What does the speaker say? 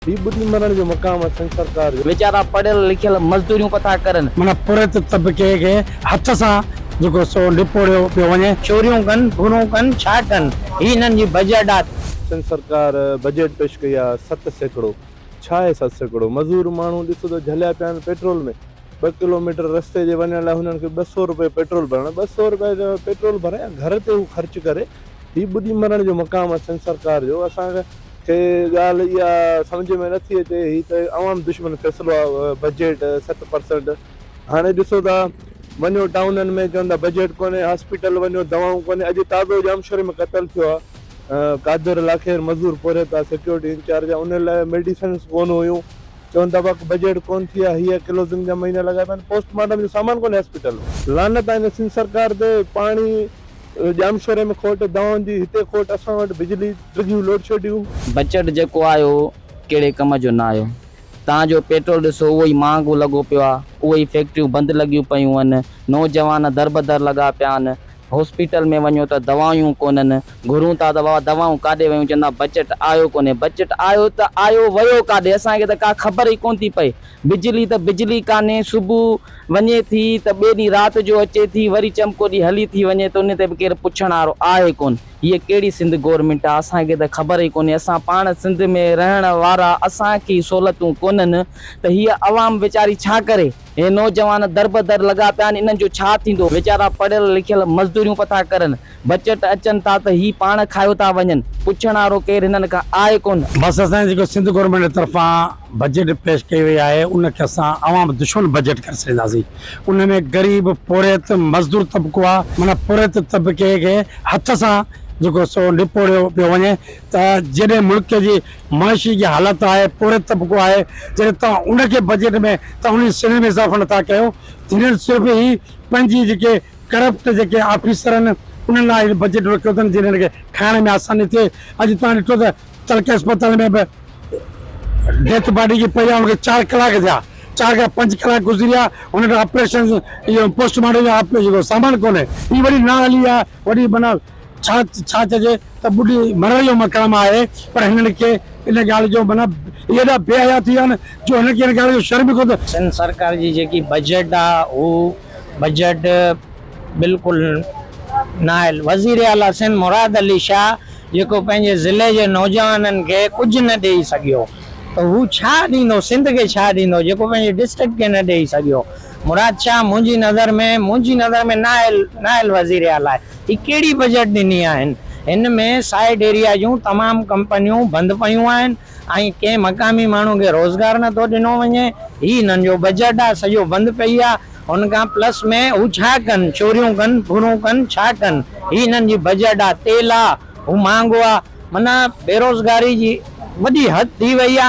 ही बुद्धि मरण जो मकाम है सरकार जो बेचारा पढ़ियल लिखियल मजदूरियूं पता करन मन पुरत तबके के हथ सां जेको सो निपोड़ियो पियो वञे। चोरियूं कनि भुरूं कनि छा कनि ही हिननि जी बजट आहे। सरकार बजट पेश कई आहे 7 सैकड़ो छा आहे 7 सैकड़ो मजदूर माण्हू ॾिसो त झलिया पिया आहिनि पेट्रोल में 2 किलोमीटर रस्ते जे वञण लाइ हुननि खे 200 रुपए पेट्रोल भरणु 200 रुपए जो पेट्रोल भरे घर ते हू ख़र्च करे ही ॿुधी मरण जो मक़ाम आहे सरकार जो। असांखे ॻाल्हि इहा सम्झ में नथी अचे ही त आवाम दुश्मन फ़ैसिलो आहे बजट 7%। हाणे ॾिसो था वञो टाउननि में चवंदा बजट कोन्हे हॉस्पिटल वञो दवाऊं कोन्हे। अॼु ताज़ो जामशोरी में क़तल थियो आहे कादर लाखेर मज़दूर पहुरे था सिक्योरिटी इंचार्ज उन लाइ मेडिसिन कोन हुयूं चवनि था बजट कोन थी आहे हीअ क्लोजिंग जा महीना लॻाया पिया पोस्टमार्टम जो सामान कोन्हे हॉस्पिटल लानत आहे सिंध सरकार ते। पाणी जामशोरे में खोट दवाउनि जी हिते खोट असां वटि बिजली डिगियूं लोड शेडियूं। बजट जेको आयो कहिड़े कम जो न आयो। तव्हांजो पेट्रोल ॾिसो उहो ई महांगो लॻो पियो आहे उहे ई फैक्ट्रियूं बंदि लॻियूं पियूं आहिनि नौजवान दर बदर लॻा पिया आहिनि हॉस्पिटल में वञो त दवाऊं कोन्हनि घुरूं था दवाऊं काॾे वयूं चवंदा बजट आयो कोन्हे। बजट आयो त आयो वियो काॾे असांखे त का ख़बर ई कोन थी पए। बिजली त बिजली कान्हे सुबुह वञे थी त ॿिए ॾींहुं राति जो अचे थी वरी चमको ॾींहुं हली थी वञे त उन ते बि केरु पुछण वारो आहे कोन। हीअ कहिड़ी सिंध गवर्नमेंट आहे असांखे त ख़बर ई कोन्हे। असां पाण सिंध में रहण वारा असांखे सहूलियतूं कोन्हनि त हीअ अवाम वीचारी छा करे। हे नौजवान दर बदर लॻा पिया आहिनि इन्हनि जो छा थींदो। वीचारा पढ़ियल लिखियल मज़दूरियूं पता करनि बजट अचनि था त ही पाण खायो था वञनि पुछण वारो केरु हिननि खां आहे कोन। बसि असांजे जेको सिंध गवर्नमेंट जे तरफ़ां बजट पेश कई वई आहे उनखे असां अवाम दुश्मन बजट करे छॾींदासीं। उन में ग़रीब पुरत मज़दूर तबिको आहे माना पुरत तबिके खे हथ सां जेको सो निपोड़ियो पियो वञे त जॾहिं मुल्क जी माशी जी हालत आहे पुरत तबिको आहे जॾहिं तव्हां उनखे बजट में तव्हां उन सिरे में इज़ाफ़ो नथा कयो हिननि सिर्फ़ु ई पंहिंजी जेके करप्ट जेके ऑफिसर आहिनि उन्हनि लाइ बजट रखियो अथनि जिन्हनि खे खाइण में आसानी थिए। अॼु तव्हां ॾिठो त तलके अस्पताल में बि डेथ बॉडी जी पई आहे उनखे 4 कलाक थिया 4 खां 5 कलाक गुज़री विया हुनजो ऑपरेशन इहो पोस्टमार्टम जो जेको सामान कोन्हे ही वरी न हली आहे वरी माना छा चइजे त ॿुढी मरण जो मक़ाम आहे। पर हिननि खे इन ॻाल्हि जो माना एॾा बेहया थी विया आहिनि जो हिनखे इन ॻाल्हि जो शर्म ई कोन। सिंध सरकार जी जेकी बजट आहे हू बजट बिल्कुलु न आहे। वज़ीर आला सिंध मुराद अली शाह जेको पंहिंजे ज़िले जे नौजवाननि खे कुझु न ॾेई सघियो त हू छा ॾींदो सिंध खे छा ॾींदो जेको पंहिंजे डिस्ट्रिक्ट खे न ॾेई सघियो। मुराद शाह मुंहिंजी नज़र में नाइल वज़ीर आला आहे। ही कहिड़ी बजट ॾिनी आहिनि। हिन में साइड एरिया जूं तमामु कंपनियूं बंदि पयूं आहिनि ऐं कंहिं मक़ामी माण्हू खे रोज़गार नथो ॾिनो वञे। ही हिननि जो बजट आहे सॼो बंदि पई आहे। हुन खां प्लस में हू छा कनि चोरियूं कनि भुरूं कनि छा कनि ही हिननि जी बजट आहे। तेल आहे हू महांगो आहे माना बेरोज़गारी जी वॾी हद थी वई आहे।